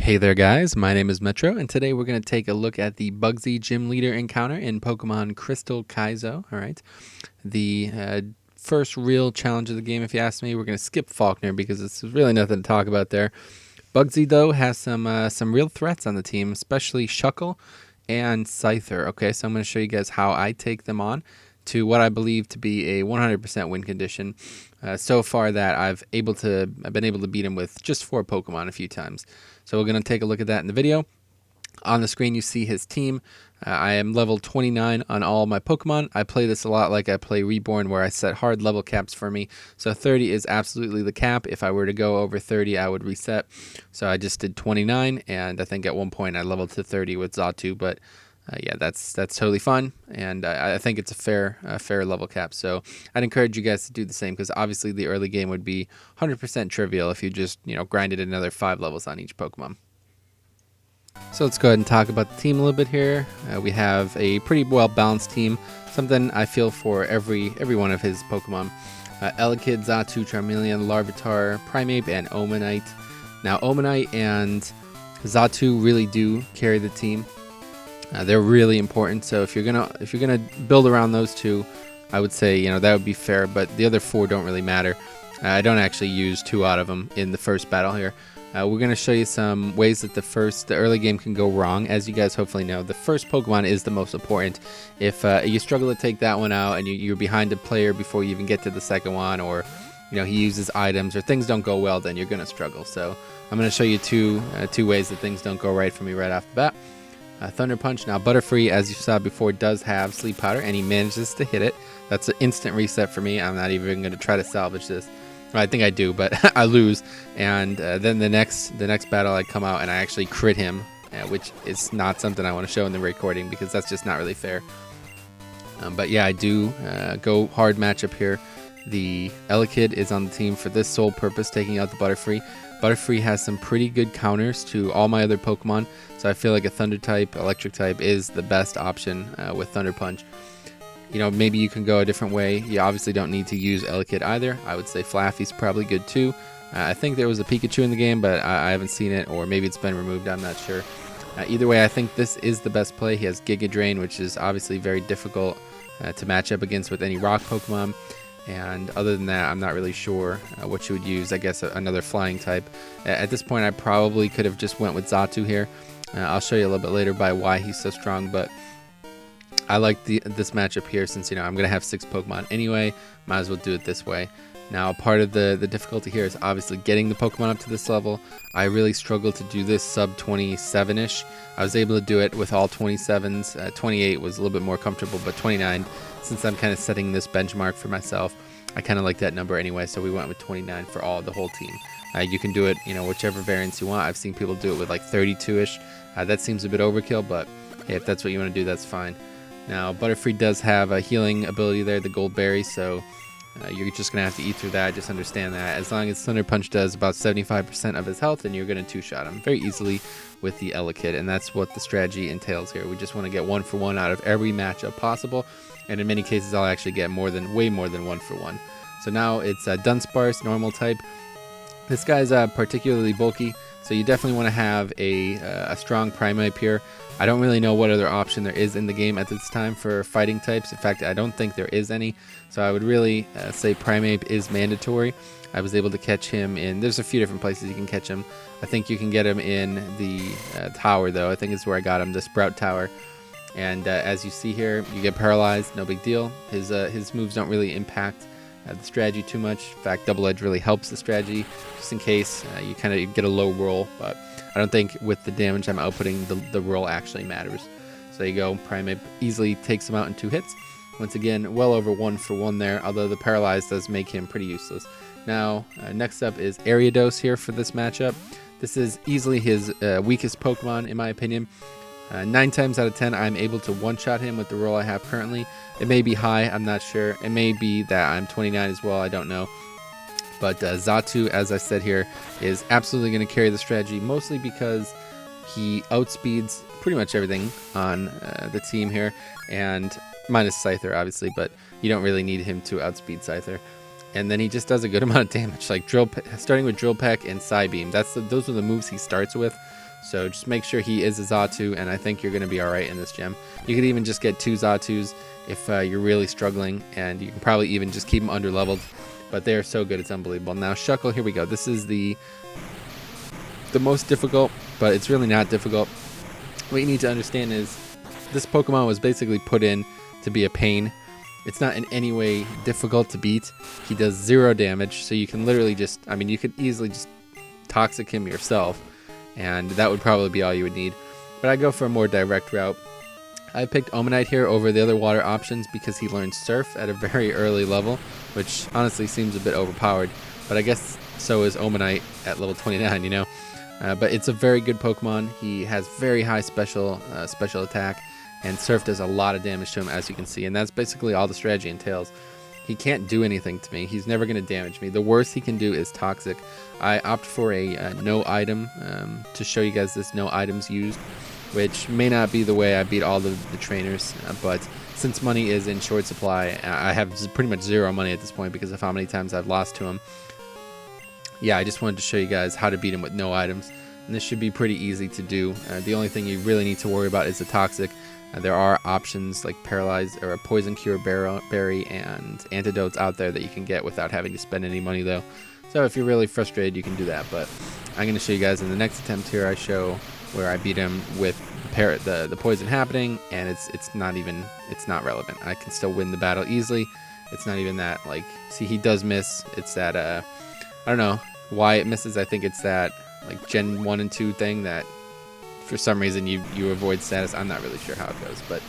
Hey there guys, my name is Metro, and today we're going to take a look at the Bugsy Gym Leader encounter in Pokemon Crystal Kaizo. Alright, the first real challenge of the game if you ask me. We're going to skip Faulkner because it's really nothing to talk about there. Bugsy though has some real threats on the team, especially Shuckle and Scyther. Okay, so I'm going to show you guys how I take them on to what I believe to be a 100% win condition. So far that I've been able to beat him with just 4 Pokemon a few times. So we're going to take a look at that in the video. On the screen you see his team. I am level 29 on all my Pokemon. I play this a lot like I play Reborn, where I set hard level caps for me. So 30 is absolutely the cap. If I were to go over 30, I would reset. So I just did 29, and I think at one point I leveled to 30 with Xatu, but yeah, that's totally fine, and I think it's a fair level cap. So I'd encourage you guys to do the same, because obviously the early game would be 100% trivial if you just grinded another 5 levels on each Pokemon. So let's go ahead and talk about the team a little bit here. We have a pretty well balanced team, something I feel for every one of his Pokemon. Elekid, Xatu, Charmeleon, Larvitar, Primeape, and Omanyte. Now Omanyte and Xatu really do carry the team. They're really important, so if you're gonna build around those two, I would say that would be fair. But the other 4 don't really matter. I don't actually use 2 out of them in the first battle here. We're gonna show you some ways that the early game can go wrong. As you guys hopefully know, the first Pokemon is the most important. If you struggle to take that one out and you're behind a player before you even get to the second one, or he uses items or things don't go well, then you're gonna struggle. So I'm gonna show you two ways that things don't go right for me right off the bat. Thunder Punch. Now Butterfree, as you saw before, does have Sleep Powder, and he manages to hit it. That's an instant reset for me. I'm not even going to try to salvage this. Well, I think I do, but I lose. And then the next battle, I come out and I actually crit him, which is not something I want to show in the recording because that's just not really fair. But yeah, I do go hard matchup here. The Elekid is on the team for this sole purpose, taking out the Butterfree. Butterfree has some pretty good counters to all my other Pokemon, so I feel like a Thunder type, Electric type is the best option with Thunder Punch. Maybe you can go a different way. You obviously don't need to use Elekid either. I would say Flaffy's probably good too. I think there was a Pikachu in the game, but I haven't seen it, or maybe it's been removed, I'm not sure. Either way, I think this is the best play. He has Giga Drain, which is obviously very difficult to match up against with any rock Pokemon. And other than that, I'm not really sure what you would use. I guess another flying type. At this point, I probably could have just went with Xatu here. I'll show you a little bit later why he's so strong, but I like this matchup here since I'm going to have 6 Pokemon anyway. Might as well do it this way. Now, part of the difficulty here is obviously getting the Pokemon up to this level. I really struggled to do this sub 27-ish. I was able to do it with all 27s. 28 was a little bit more comfortable, but 29, since I'm kind of setting this benchmark for myself, I kind of like that number anyway, so we went with 29 for the whole team. You can do it, whichever variants you want. I've seen people do it with like 32-ish. That seems a bit overkill, but hey, if that's what you want to do, that's fine. Now, Butterfree does have a healing ability there, the Gold Berry, so you're just going to have to eat through that. Just understand that. As long as Thunder Punch does about 75% of his health, then you're going to 2-shot him very easily with the Elekid, and that's what the strategy entails here. We just want to get 1-for-1 out of every matchup possible, and in many cases I'll actually get way more than 1-for-1. So now it's Dunsparce, normal type. This guy's particularly bulky, so you definitely want to have a strong Primeape here. I don't really know what other option there is in the game at this time for fighting types. In fact, I don't think there is any. So I would really say Primeape is mandatory. I was able to catch him there's a few different places you can catch him. I think you can get him in the tower, though. I think it's where I got him, the Sprout Tower. And as you see here, you get paralyzed, no big deal. His moves don't really impact the strategy too much. In fact, Double Edge really helps the strategy, just in case you kind of get a low roll. But I don't think with the damage I'm outputting, the roll actually matters. So there you go. Primeape easily takes him out in 2 hits. Once again, well over 1-for-1 there, although the paralyzed does make him pretty useless. Now, next up is Ariados here for this matchup. This is easily his weakest Pokemon, in my opinion. 9 times out of 10, I'm able to one-shot him with the roll I have currently. It may be high, I'm not sure. It may be that I'm 29 as well, I don't know. But Xatu, as I said here, is absolutely going to carry the strategy, mostly because he outspeeds pretty much everything on the team here, and minus Scyther, obviously, but you don't really need him to outspeed Scyther. and then he just does a good amount of damage, like starting with Drill Peck and Psybeam. Those are the moves he starts with. So just make sure he is a Xatu, and I think you're going to be alright in this gym. You could even just get 2 Xatus if you're really struggling, and you can probably even just keep them under leveled. But they are so good, it's unbelievable. Now Shuckle, here we go. This is the most difficult, but it's really not difficult. What you need to understand is this Pokemon was basically put in to be a pain. It's not in any way difficult to beat. He does 0 damage, so you can literally just, I mean, you could easily just Toxic him yourself, and that would probably be all you would need. But I go for a more direct route. I picked Omanyte here over the other water options because he learns Surf at a very early level, which honestly seems a bit overpowered, but I guess so is Omanyte at level 29, you know? But it's a very good Pokemon. He has very high special attack, and Surf does a lot of damage to him, as you can see, and that's basically all the strategy entails. He can't do anything to me. He's never going to damage me. The worst he can do is Toxic. I opt for a no item to show you guys this no items used, which may not be the way I beat all the trainers, but since money is in short supply, I have pretty much 0 money at this point because of how many times I've lost to him. Yeah, I just wanted to show you guys how to beat him with no items, and this should be pretty easy to do. The only thing you really need to worry about is the Toxic. There are options like Paralyze or a Poison Cure Berry and antidotes out there that you can get without having to spend any money though. So if you're really frustrated, you can do that. But I'm going to show you guys in the next attempt here. I show where I beat him with the poison happening, and it's not relevant. I can still win the battle easily. It's not even that, like, see, he does miss. It's that I don't know why it misses. I think it's that like Gen 1 and 2 thing that for some reason you avoid status. I'm not really sure how it goes, but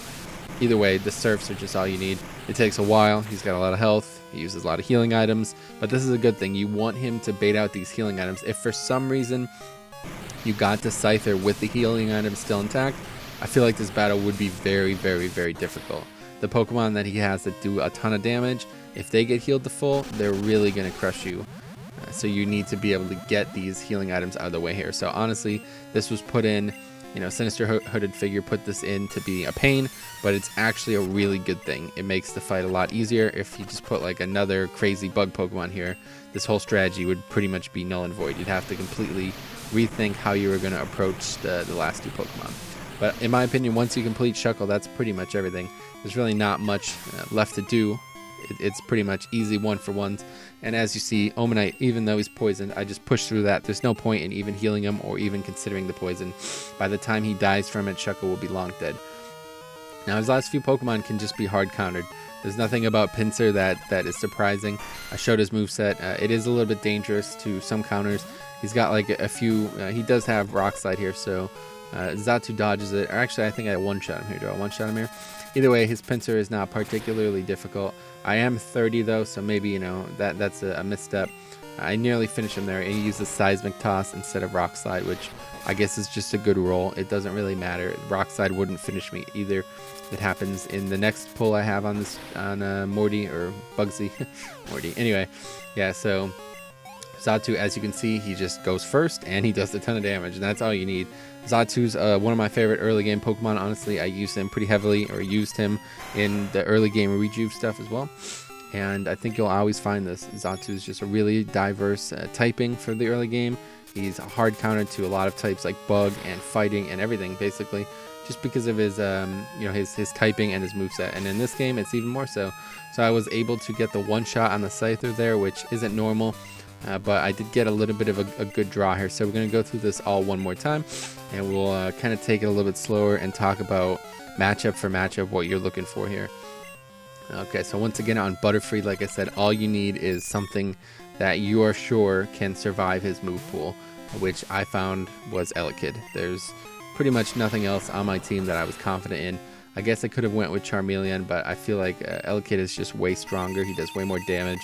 either way, the Surfs are just all you need. It takes a while. He's got a lot of health. He uses a lot of healing items, but this is a good thing. You want him to bait out these healing items. If for some reason you got to Scyther with the healing items still intact, I feel like this battle would be very, very, very difficult. The Pokemon that he has that do a ton of damage, if they get healed to full, they're really going to crush you. So you need to be able to get these healing items out of the way here. So honestly, this was put in, you know, Sinister Hooded Figure put this in to be a pain, but it's actually a really good thing. It makes the fight a lot easier. If you just put like another crazy bug Pokemon here, this whole strategy would pretty much be null and void. You'd have to completely rethink how you were going to approach the last 2 Pokemon. But in my opinion, once you complete Shuckle, that's pretty much everything. There's really not much left to do. It's pretty much easy 1-for-1s. And as you see, Omanyte, even though he's poisoned, I just push through that. There's no point in even healing him or even considering the poison. By the time he dies from it, Shuckle will be long dead. Now, his last few Pokemon can just be hard countered. There's nothing about Pinsir that is surprising. I showed his moveset. It is a little bit dangerous to some counters. He's got like a few, he does have Rock Slide here, so Xatu dodges it. Or actually, I think I one-shot him here. Do I one-shot him here? Either way, his Pinsir is not particularly difficult. I am 30 though, so maybe, you know, that's a misstep. I nearly finished him there, and he uses Seismic Toss instead of Rock Slide, which I guess is just a good roll. It doesn't really matter. Rock Slide wouldn't finish me either. It happens in the next pull I have on this Morty or Bugsy. Morty. Anyway, yeah, so Xatu, as you can see, he just goes first, and he does a ton of damage, and that's all you need. Xatu's one of my favorite early game Pokemon. Honestly, I used him pretty heavily, or used him in the early game Rejuve stuff as well. And I think you'll always find this. Xatu is just a really diverse typing for the early game. He's a hard counter to a lot of types like Bug and Fighting and everything, basically, just because of his his typing and his moveset. And in this game, it's even more so. So I was able to get the one-shot on the Scyther there, which isn't normal. But I did get a little bit of a good draw here. So we're going to go through this all one more time, and we'll kind of take it a little bit slower and talk about matchup for matchup what you're looking for here. Okay, so once again on Butterfree, like I said, all you need is something that you are sure can survive his move pool, which I found was Elekid. There's pretty much nothing else on my team that I was confident in. I guess I could have went with Charmeleon, but I feel like Elekid is just way stronger. He does way more damage.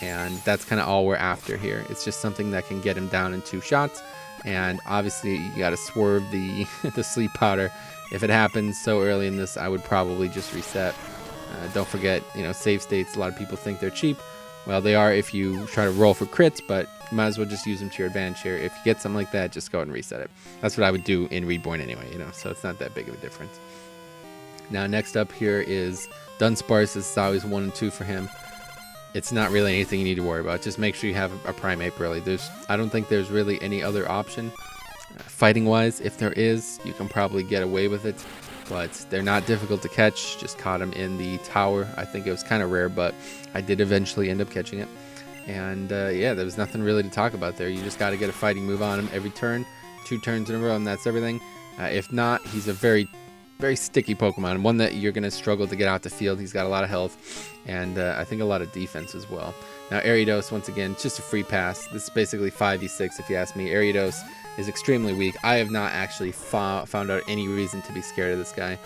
And that's kind of all we're after here. It's just something that can get him down in 2 shots. And obviously, you got to swerve the sleep powder. If it happens so early in this, I would probably just reset. Don't forget, you know, save states. A lot of people think they're cheap. Well, they are if you try to roll for crits, but you might as well just use them to your advantage here. If you get something like that, just go ahead and reset it. That's what I would do in Reborn anyway, you know, so it's not that big of a difference. Now, next up here is Dunsparce. This is always 1 and 2 for him. it's not really anything you need to worry about. Just make sure you have a Primeape early. I don't think there's really any other option. Fighting wise, if there is, you can probably get away with it, but they're not difficult to catch. Just caught him in the tower. I think it was kind of rare, but I did eventually end up catching it. And yeah, there was nothing really to talk about there. You just got to get a fighting move on him every turn, 2 turns in a row, and that's everything. If not, he's a very sticky Pokemon, one that you're going to struggle to get out the field. He's got a lot of health, and I think a lot of defense as well. Now Ariados, once again, just a free pass. This is basically 5v6 if you ask me. Ariados is extremely weak. I have not actually found out any reason to be scared of this guy.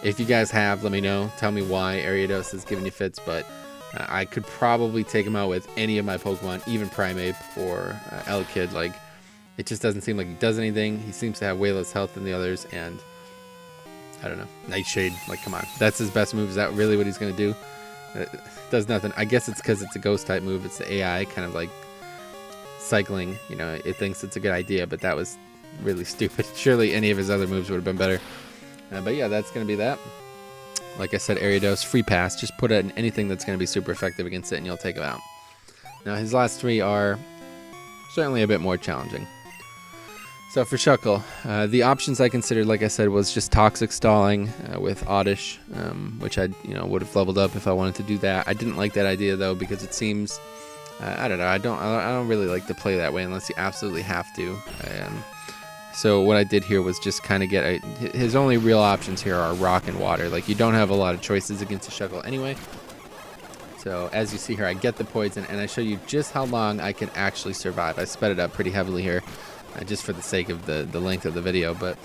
If you guys have, let me know. Tell me why Ariados is giving you fits, but I could probably take him out with any of my Pokemon, even Primeape or Elekid. Like, it just doesn't seem like he does anything. He seems to have way less health than the others, and I don't know. Nightshade, like, come on. That's his best move. Is that really what he's going to do? It does nothing. I guess it's because it's a ghost type move. It's the AI kind of like cycling. You know, it thinks it's a good idea, but that was really stupid. Surely any of his other moves would have been better. But yeah, that's going to be that. Like I said, Ariados, free pass. Just put it in anything that's going to be super effective against it, and you'll take it out. Now, his last 3 are certainly a bit more challenging. So for Shuckle, the options I considered, like I said, was just Toxic Stalling with Oddish, which I would have leveled up if I wanted to do that. I didn't like that idea though, because it seems, I don't know, I don't really like to play that way unless you absolutely have to. So what I did here was just kind of get his only real options here are Rock and Water. Like, you don't have a lot of choices against a Shuckle anyway. So as you see here, I get the poison, and I show you just how long I can actually survive. I sped it up pretty heavily here. Just for the sake of the length of the video, but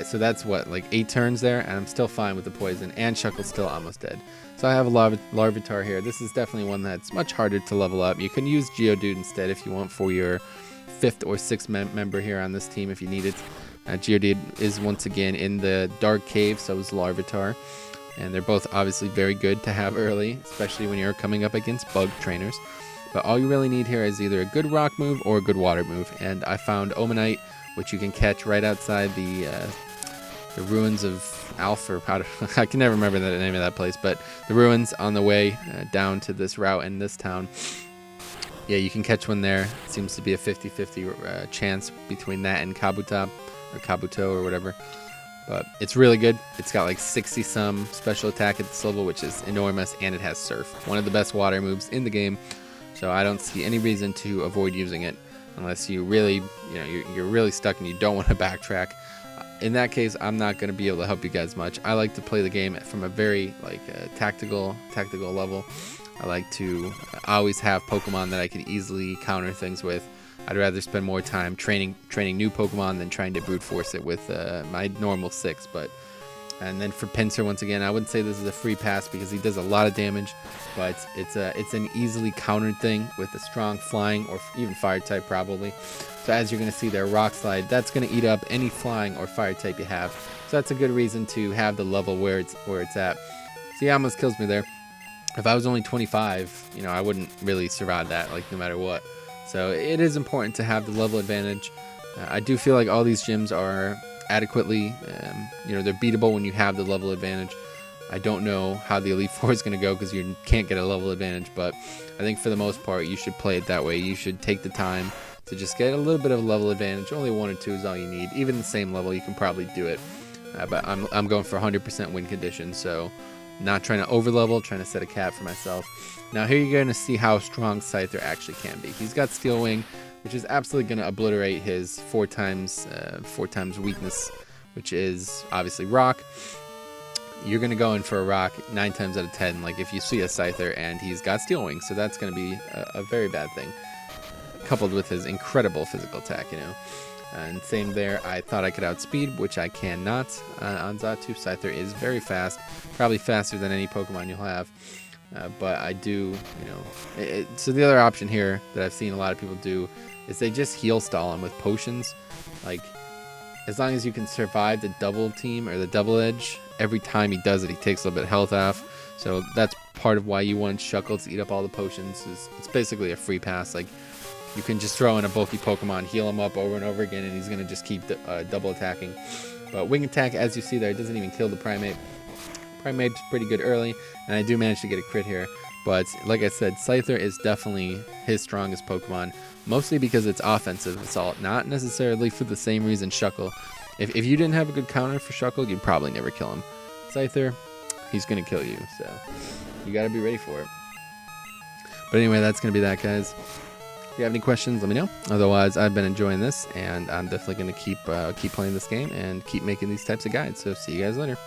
so that's what, like 8 turns there, and I'm still fine with the poison, and Shuckle's still almost dead. So I have a Larvitar here. This is definitely one that's much harder to level up. You can use Geodude instead if you want for your 5th or 6th member here on this team if you need it. Geodude is once again in the Dark Cave, so is Larvitar, and they're both obviously very good to have early, especially when you're coming up against bug trainers. But all you really need here is either a good rock move or a good water move. And I found Omanyte, which you can catch right outside the Ruins of Alph, or I can never remember the name of that place, but the ruins on the way down to this route in this town. Yeah, you can catch one there. It seems to be a 50-50 chance between that and Kabuto or whatever. But it's really good. It's got like 60-some special attack at this level, which is enormous, and it has Surf, one of the best water moves in the game. So I don't see any reason to avoid using it unless you really, you're really stuck and you don't want to backtrack. In that case, I'm not going to be able to help you guys much. I like to play the game from a very tactical level. I like to always have Pokemon that I can easily counter things with. I'd rather spend more time training new Pokemon than trying to brute force it with my normal 6. And then for Pinsir, once again, I wouldn't say this is a free pass because he does a lot of damage, but it's an easily countered thing with a strong flying or even fire type probably. So as you're going to see there, Rock Slide, that's going to eat up any flying or fire type you have. So that's a good reason to have the level where it's at. See, he almost kills me there. If I was only 25, I wouldn't really survive that, like, no matter what. So it is important to have the level advantage. I do feel like all these gyms are adequately, they're beatable when you have the level advantage. I don't know how the Elite Four is going to go because you can't get a level advantage, but I think for the most part you should play it that way. You should take the time to just get a little bit of a level advantage. Only 1 or 2 is all you need. Even the same level, you can probably do it. But I'm going for 100% win condition, so not trying to over level, trying to set a cap for myself. Now here you're going to see how strong Scyther actually can be. He's got Steel Wing, which is absolutely going to obliterate his 4 times weakness, which is obviously Rock. You're going to go in for a Rock 9 times out of 10, like if you see a Scyther and he's got Steel Wing, so that's going to be a very bad thing, coupled with his incredible physical attack, And same there, I thought I could outspeed, which I cannot on Xatu. Scyther is very fast, probably faster than any Pokemon you'll have. But I do, so the other option here that I've seen a lot of people do is they just heal stall him with potions. Like, as long as you can survive the double team or the double edge, every time he does it, he takes a little bit of health off. So that's part of why you want Shuckle to eat up all the potions. It's basically a free pass. Like, you can just throw in a bulky Pokemon, heal him up over and over again, and he's going to just keep double attacking. But Wing Attack, as you see there, it doesn't even kill the Primeape. Primeape's pretty good early, and I do manage to get a crit here. But like I said, Scyther is definitely his strongest Pokemon, mostly because it's offensive assault, not necessarily for the same reason Shuckle. If you didn't have a good counter for Shuckle, you'd probably never kill him. Scyther, he's going to kill you, so you got to be ready for it. But anyway, that's going to be that, guys. If you have any questions, let me know. Otherwise, I've been enjoying this, and I'm definitely going to keep playing this game and keep making these types of guides. So see you guys later.